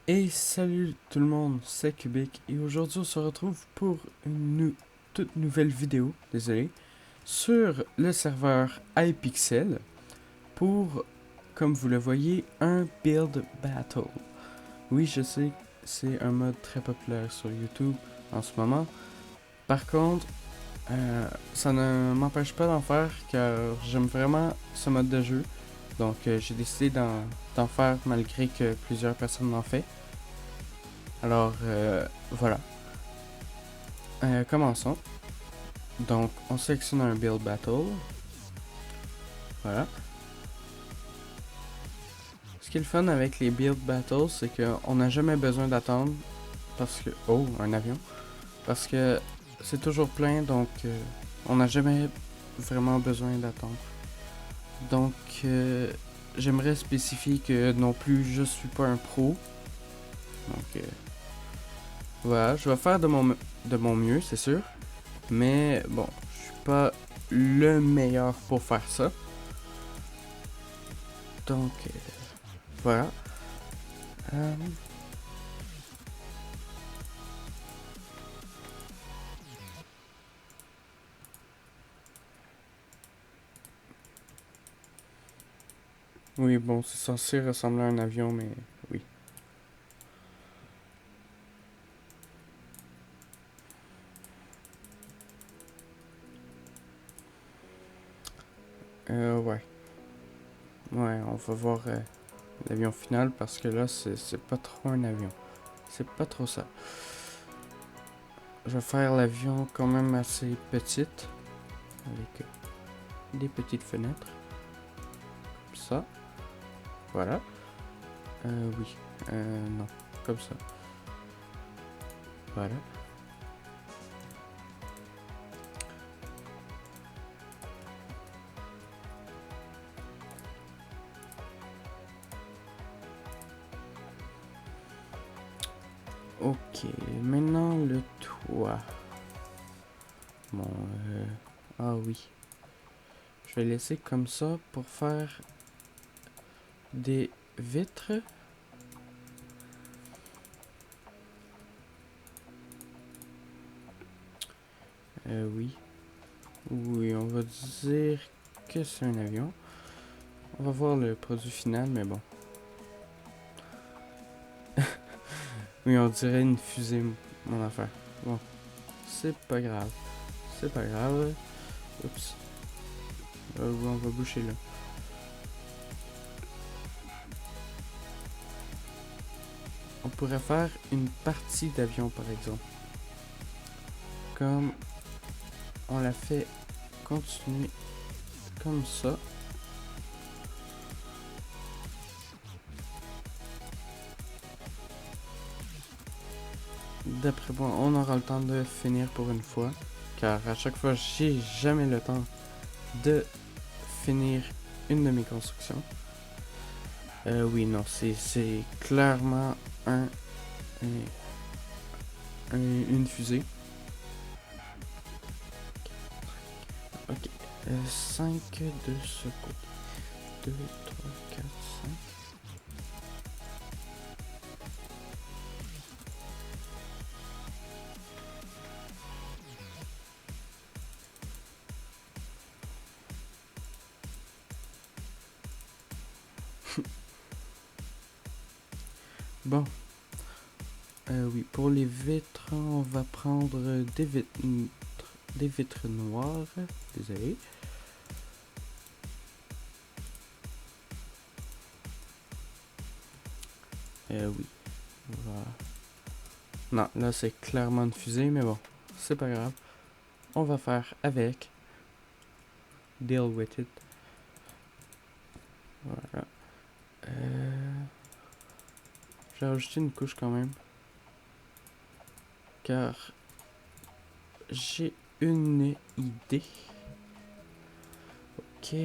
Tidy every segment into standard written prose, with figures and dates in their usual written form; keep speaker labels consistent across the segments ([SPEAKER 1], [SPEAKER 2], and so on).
[SPEAKER 1] Et salut tout le monde, c'est Cubic et aujourd'hui on se retrouve pour une toute nouvelle vidéo, désolé, sur le serveur iPixel pour, comme vous le voyez, un build battle. Oui, je sais, c'est un mode très populaire sur YouTube en ce moment. Par contre, ça ne m'empêche pas d'en faire car j'aime vraiment ce mode de jeu. Donc j'ai décidé d'en faire malgré que plusieurs personnes l'ont fait. Alors voilà. Commençons. Donc on sélectionne un build battle. Voilà. Ce qui est le fun avec les build battles, c'est qu'on n'a jamais besoin d'attendre parce que... Oh, un avion. Parce que c'est toujours plein, donc on n'a jamais vraiment besoin d'attendre. Donc j'aimerais spécifier que non plus je suis pas un pro. Donc voilà, je vais faire de mon mieux, c'est sûr. Mais bon, je suis pas le meilleur pour faire ça. Donc voilà. Euh, oui, bon, c'est censé ressembler à un avion, mais oui. Ouais. Ouais, on va voir l'avion final parce que là, c'est pas trop un avion. C'est pas trop ça. Je vais faire l'avion quand même assez petite, avec des petites fenêtres. Comme ça. Voilà. Oui. Non. Comme ça. Voilà. Ok, maintenant le toit. Bon, ah oui. Je vais laisser comme ça pour faire des vitres. Oui. Oui, on va dire que c'est un avion. On va voir le produit final, mais bon. Oui, on dirait une fusée, mon affaire. Bon, c'est pas grave. C'est pas grave. Oups. On va boucher là. On pourrait faire une partie d'avion, par exemple. Comme on l'a fait continuer comme ça. D'après moi, on aura le temps de finir pour une fois. Car à chaque fois, j'ai jamais le temps de finir une de mes constructions. Oui, non, c'est clairement une fusée. Ok. 5 de ce côté. 2, 3, 4, 5. Bon. Oui, pour les vitres, on va prendre des vitres noires. Désolé. Oui. Voilà. Non, là c'est clairement une fusée, mais bon, c'est pas grave. On va faire avec. Deal with it. Voilà. J'ai rajouté une couche quand même. Car j'ai une idée. Ok.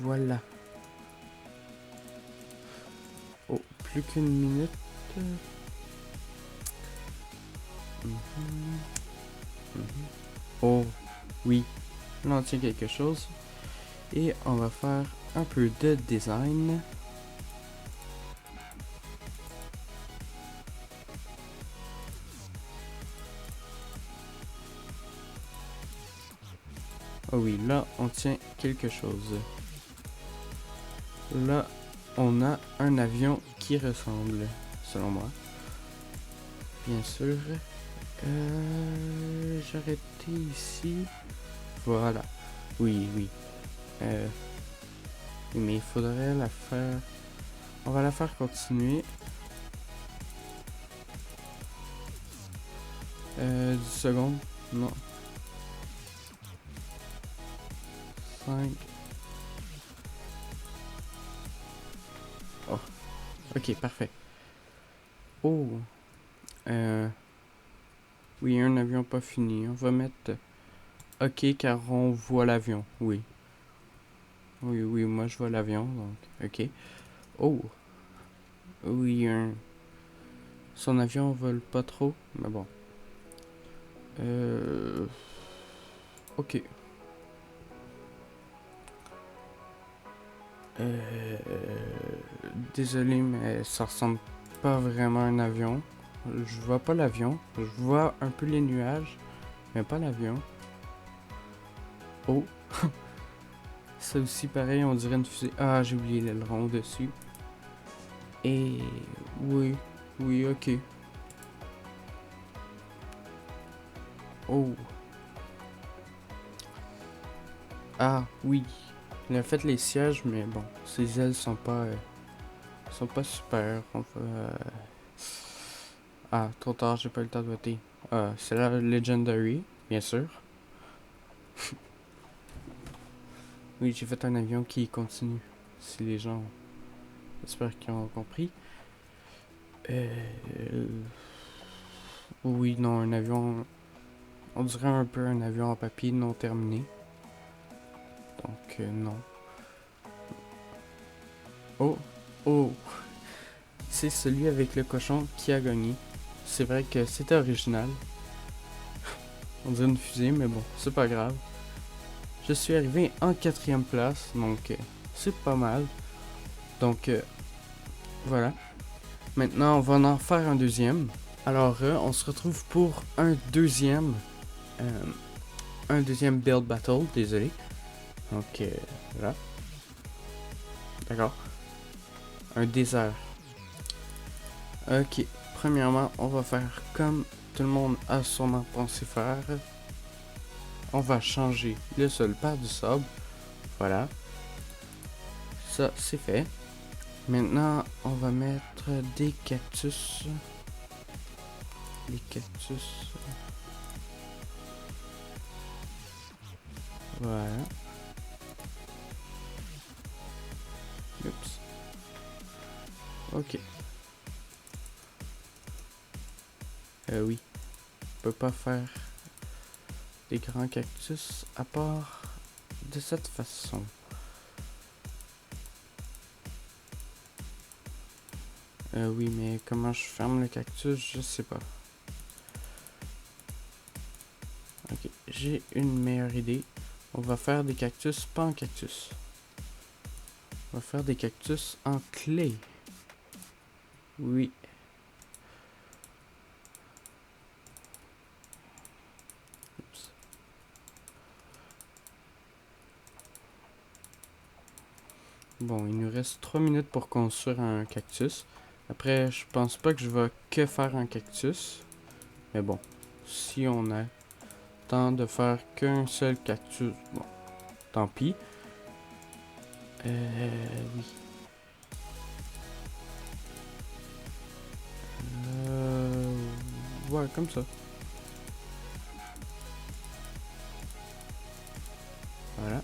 [SPEAKER 1] Voilà. Oh, plus qu'une minute. Oh, oui. On en tient quelque chose. Et on va faire un peu de design. Oh oui, là, on tient quelque chose. Là, on a un avion qui ressemble, selon moi. Bien sûr. J'ai arrêté ici. Voilà. Oui, oui. Mais il faudrait la faire... On va la faire continuer. 10 secondes. Non. 5. Oh. Ok, parfait. Oh. Oui, un avion pas fini. On va mettre... Ok, car on voit l'avion. Oui. Oui, oui, moi je vois l'avion, donc... Ok. Oh. Oui, son avion vole pas trop, mais bon. Ok. Désolé, mais ça ressemble pas vraiment à un avion. Je vois pas l'avion. Je vois un peu les nuages, mais pas l'avion. Oh. Ça aussi, pareil, on dirait une fusée. Ah, j'ai oublié l'aileron dessus. Et... Oui. Oui, ok. Oh. Ah, oui. Il a fait les sièges, mais bon, ses ailes sont pas super. On va... Ah, trop tard, j'ai pas eu le temps de voter. C'est la Legendary, bien sûr. Oui, j'ai fait un avion qui continue. Si les gens... J'espère qu'ils ont compris. Oui, non, un avion... On dirait un peu un avion en papier non terminé. Donc, non. Oh, oh. C'est celui avec le cochon qui a gagné. C'est vrai que c'était original. On dirait une fusée, mais bon, c'est pas grave. Je suis arrivé en 4e place, donc c'est pas mal. Donc, voilà. Maintenant, on va en faire un deuxième. Alors, on se retrouve pour un deuxième build battle, désolé. Donc, voilà. D'accord. Un désert. Ok, premièrement, on va faire comme tout le monde a sûrement pensé faire. On va changer le sol par du sable. Voilà. Ça, c'est fait. Maintenant, on va mettre des cactus. Les cactus. Voilà. Oups. Ok. Oui. On peut pas faire des grands cactus à part de cette façon. Oui, mais comment je ferme le cactus, je sais pas. Ok, j'ai une meilleure idée. On va faire des cactus pas en cactus. On va faire des cactus en clé. Oui. Oups. Bon, il nous reste 3 minutes pour construire un cactus. Après, je pense pas que je vais que faire un cactus. Mais bon, si on a temps de faire qu'un seul cactus, bon, tant pis. Oui. Ouais, comme ça. Voilà.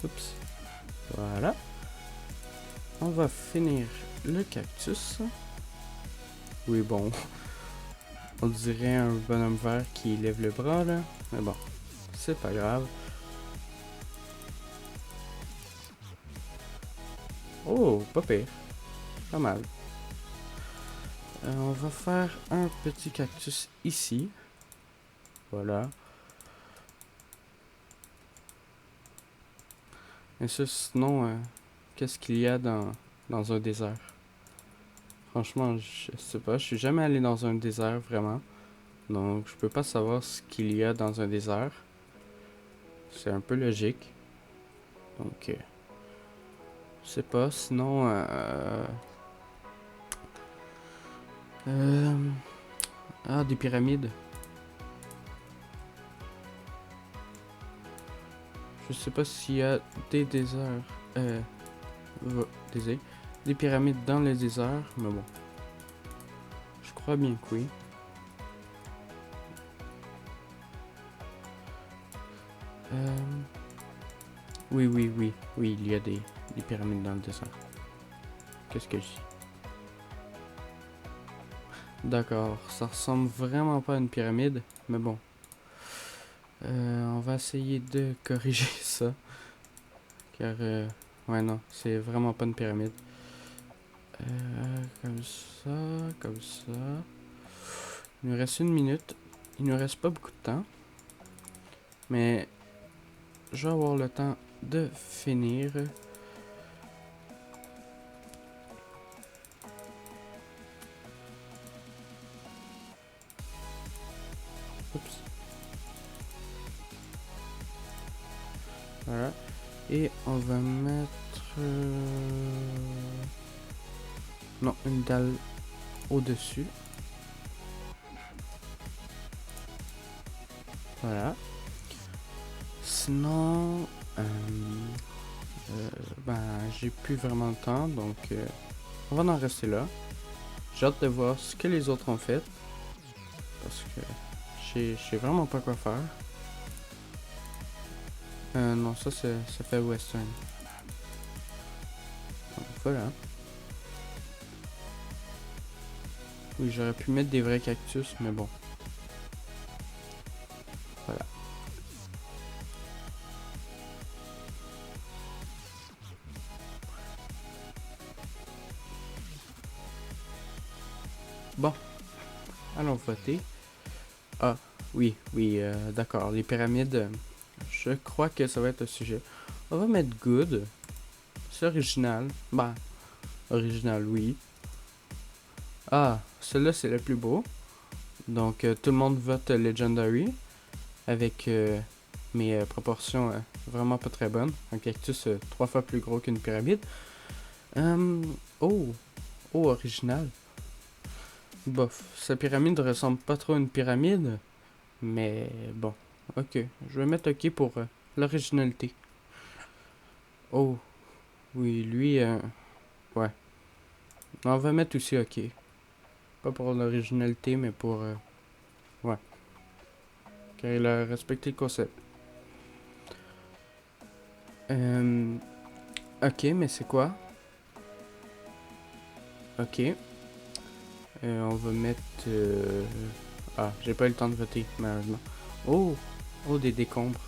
[SPEAKER 1] Oups. Voilà. On va finir le cactus. Oui, bon. On dirait un bonhomme vert qui lève le bras, là. Mais bon, c'est pas grave. Oh, pas pire. Pas mal. On va faire un petit cactus ici. Voilà. Et ça, sinon, qu'est-ce qu'il y a dans un désert? Franchement, je sais pas. Je suis jamais allé dans un désert, vraiment. Donc, je peux pas savoir ce qu'il y a dans un désert. C'est un peu logique. Donc, je sais pas. Sinon, euh, ah, des pyramides. Je sais pas s'il y a des déserts. Désolé. Des pyramides dans les déserts, mais bon. Je crois bien que oui. Oui, oui, oui. Oui, il y a des pyramides dans le désert. Qu'est-ce que je dis? D'accord, ça ressemble vraiment pas à une pyramide, mais bon. On va essayer de corriger ça. Car, ouais, non, c'est vraiment pas une pyramide. Comme ça, comme ça. Il nous reste 1 minute. Il nous reste pas beaucoup de temps. Mais je vais avoir le temps de finir. Oups. Voilà. Et on va mettre... non, une dalle au-dessus. Voilà. Sinon... ben, j'ai plus vraiment le temps, donc on va en rester là. J'ai hâte de voir ce que les autres ont fait, parce que je sais vraiment pas quoi faire. Non, ça fait western. Donc, voilà. Oui, j'aurais pu mettre des vrais cactus, mais bon. Voilà. Bon, allons voter. Ah, oui, oui, d'accord. Les pyramides, je crois que ça va être le sujet. On va mettre good. C'est original. Bah, original, oui. Ah, celui-là, c'est le plus beau. Donc, tout le monde vote Legendary. Avec mes proportions vraiment pas très bonnes. Un cactus 3 fois plus gros qu'une pyramide. Oh, oh, original. Bof, sa pyramide ressemble pas trop à une pyramide. Mais bon, ok. Je vais mettre ok pour l'originalité. Oh, oui, lui, ouais. On va mettre aussi ok. Pas pour l'originalité, mais pour... ouais. Car il a respecté le concept. Ok, mais c'est quoi? Ok. On va mettre... ah, j'ai pas eu le temps de voter, malheureusement. Oh! Oh, des décombres.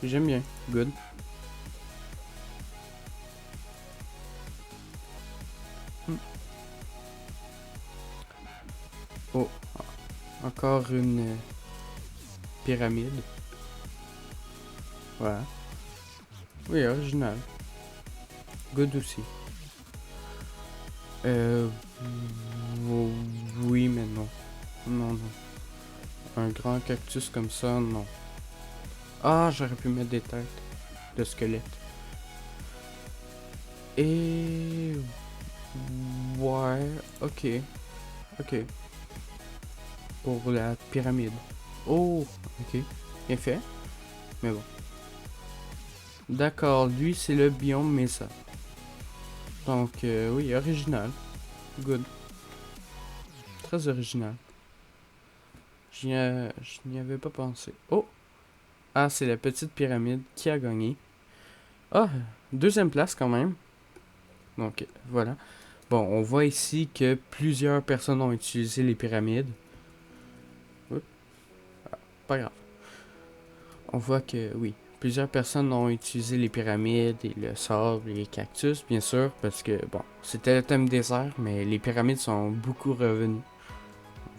[SPEAKER 1] J'aime bien. Good. Hmm. Oh, encore une pyramide. Voilà. Oui, original. Good aussi. Euh... Oui, mais non. Non, non. Un grand cactus comme ça, non. Ah, j'aurais pu mettre des têtes de squelettes. Et... ouais, ok. Ok. Pour la pyramide. Oh, ok. Bien fait. Mais bon. D'accord, lui c'est le biome Mesa. Donc, oui, original. Good. Très original. Je n'y avais pas pensé. Oh! Ah, c'est la petite pyramide qui a gagné. Ah, deuxième place quand même. Donc, voilà. Bon, on voit ici que plusieurs personnes ont utilisé les pyramides. Oups, pas grave. On voit que, oui, plusieurs personnes ont utilisé les pyramides et le sable et les cactus, bien sûr, parce que, bon, c'était le thème désert, mais les pyramides sont beaucoup revenus.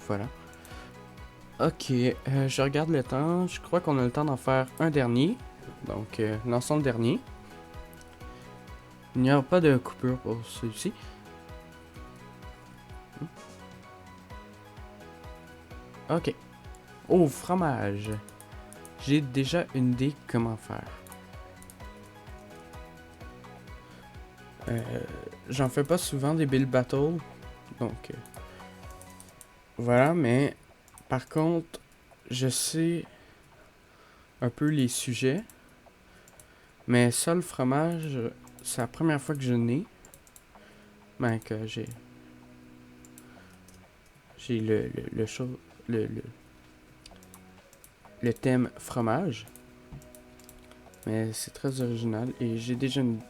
[SPEAKER 1] Voilà. Ok, je regarde le temps. Je crois qu'on a le temps d'en faire un dernier. Donc, lançons le dernier. Il n'y aura pas de coupure pour celui-ci. Ok. Oh, fromage. J'ai déjà une idée comment faire. Euh, J'en fais pas souvent des build battles. Donc, voilà, mais par contre, je sais un peu les sujets. Mais ça, le fromage, c'est la première fois que je n'ai. Ben, que j'ai le, le thème fromage. Mais c'est très original et j'ai déjà une...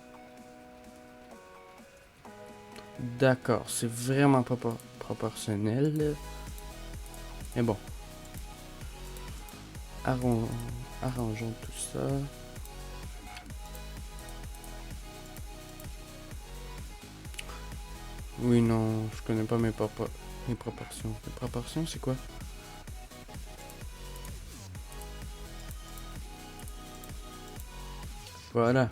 [SPEAKER 1] D'accord, c'est vraiment pas proportionnel. Mais bon. Arrangeons tout ça. Oui, non, je connais pas mes proportions. Les proportions, c'est quoi? Voilà.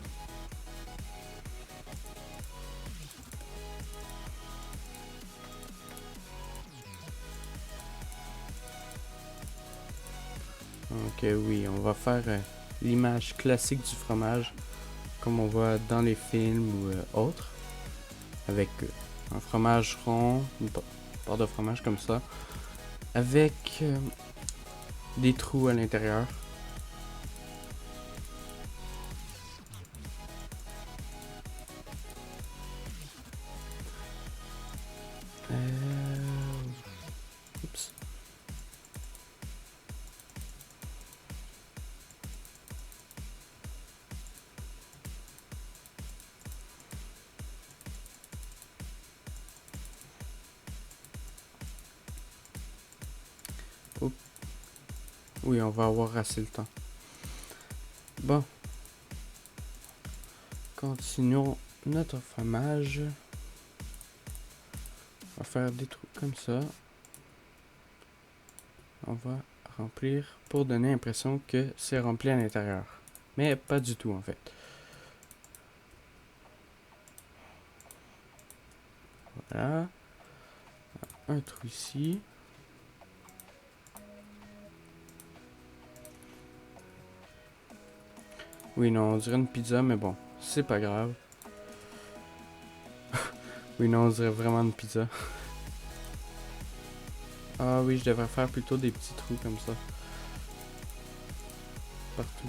[SPEAKER 1] Ok, oui, on va faire l'image classique du fromage, comme on voit dans les films ou autres, avec un fromage rond, une part de fromage comme ça, avec des trous à l'intérieur. Oups. Oups. Oui, on va avoir assez le temps. Bon. Continuons notre fromage. On va faire des trous comme ça. On va remplir pour donner l'impression que c'est rempli à l'intérieur. Mais pas du tout en fait. Voilà. Un trou ici. Oui, non, on dirait une pizza, mais bon, c'est pas grave. Oui, non, on dirait vraiment une pizza. Ah oui, je devrais faire plutôt des petits trous comme ça. Partout.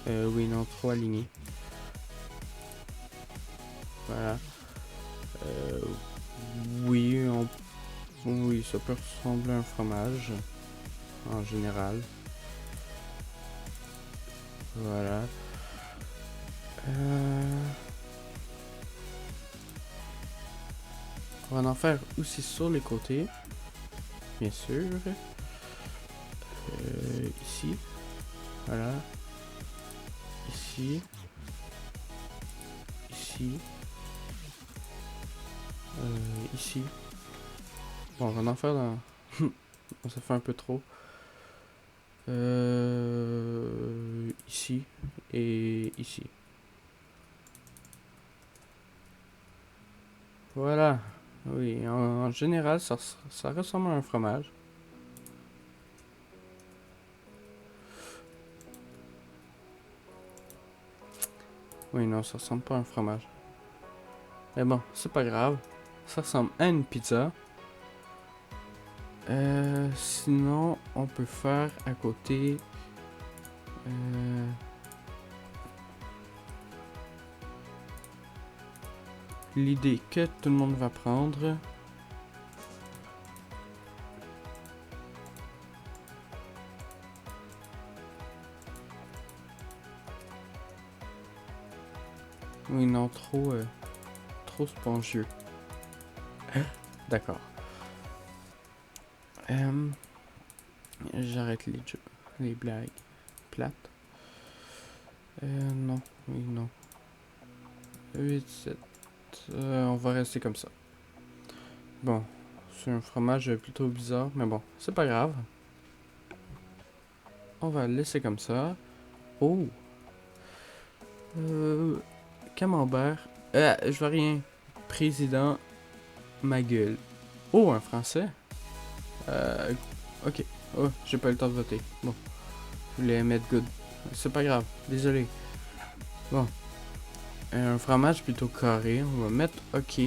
[SPEAKER 1] Oui, non, trop aligné. Voilà. Euh, oui, oui, ça peut ressembler à un fromage. En général. Voilà. On va en faire aussi sur les côtés. Bien sûr. Ici. Voilà. Ici. Ici. Ici. Bon, on va en faire dans... Ça fait un peu trop. Ici. Et ici. Voilà. Oui, en général, ça ressemble à un fromage. Oui, non, ça ressemble pas à un fromage. Mais bon, c'est pas grave. Ça ressemble à une pizza. Sinon, on peut faire à côté... l'idée que tout le monde va prendre. Oui, non, trop spongieux. D'accord. J'arrête les blagues plates. Non, oui, non. 8, 7. On va rester comme ça. Bon, c'est un fromage plutôt bizarre, mais bon, c'est pas grave. On va le laisser comme ça. Oh! Camembert. Je vois rien. Président, ma gueule. Oh, un français? Ok. Oh, j'ai pas eu le temps de voter. Bon, je voulais mettre good. C'est pas grave, désolé. Bon. Un fromage plutôt carré. On va mettre ok.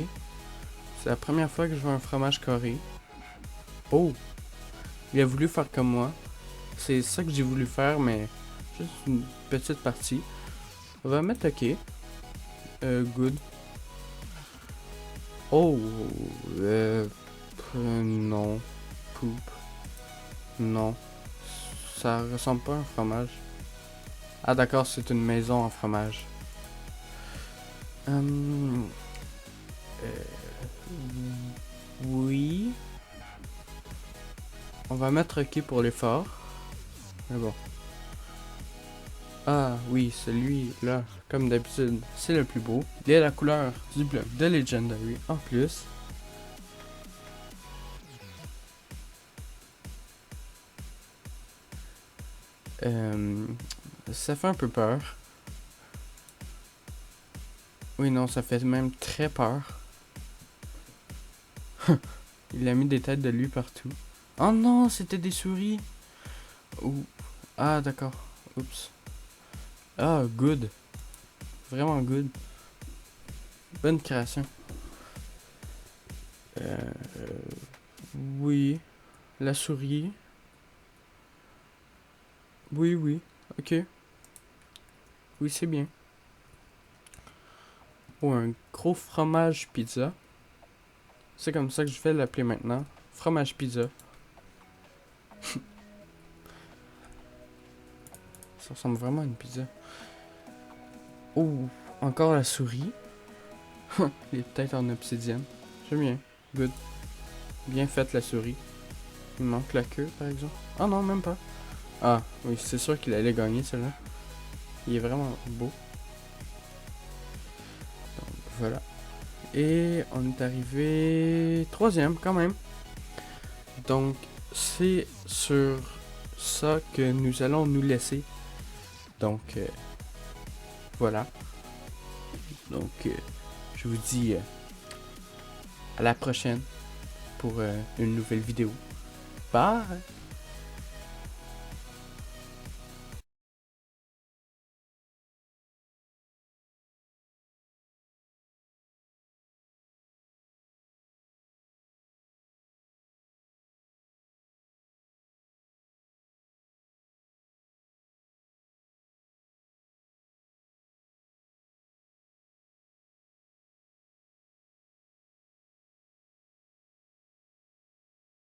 [SPEAKER 1] C'est la première fois que je vois un fromage carré. Oh! Il a voulu faire comme moi. C'est ça que j'ai voulu faire, mais juste une petite partie. On va mettre ok. Good. Oh! Non. Poop. Non. Ça ressemble pas à un fromage. Ah d'accord, c'est une maison en fromage. Oui. On va mettre OK pour l'effort. Mais bon. Ah oui, celui-là, comme d'habitude, c'est le plus beau. Il a la couleur du bloc de Legendary en plus. Ça fait un peu peur. Oui, non, ça fait même très peur. Il a mis des têtes de lui partout. Oh non, c'était des souris. Ouh. Ah, d'accord. Oups. Ah, good. Vraiment good. Bonne création. Oui. La souris. Oui, oui. Ok. Oui, c'est bien. Ou un gros fromage pizza. C'est comme ça que je vais l'appeler maintenant. Fromage pizza. Ça ressemble vraiment à une pizza. Oh, encore la souris. Les têtes en obsidienne. J'aime bien. Good. Bien faite la souris. Il manque la queue, par exemple. Ah non, même pas. Ah, oui, c'est sûr qu'il allait gagner, celui-là. Il est vraiment beau. Donc, voilà. Et on est arrivé 3e, quand même. Donc, c'est sur ça que nous allons nous laisser. Donc, voilà. Donc, je vous dis à la prochaine pour une nouvelle vidéo. Bye!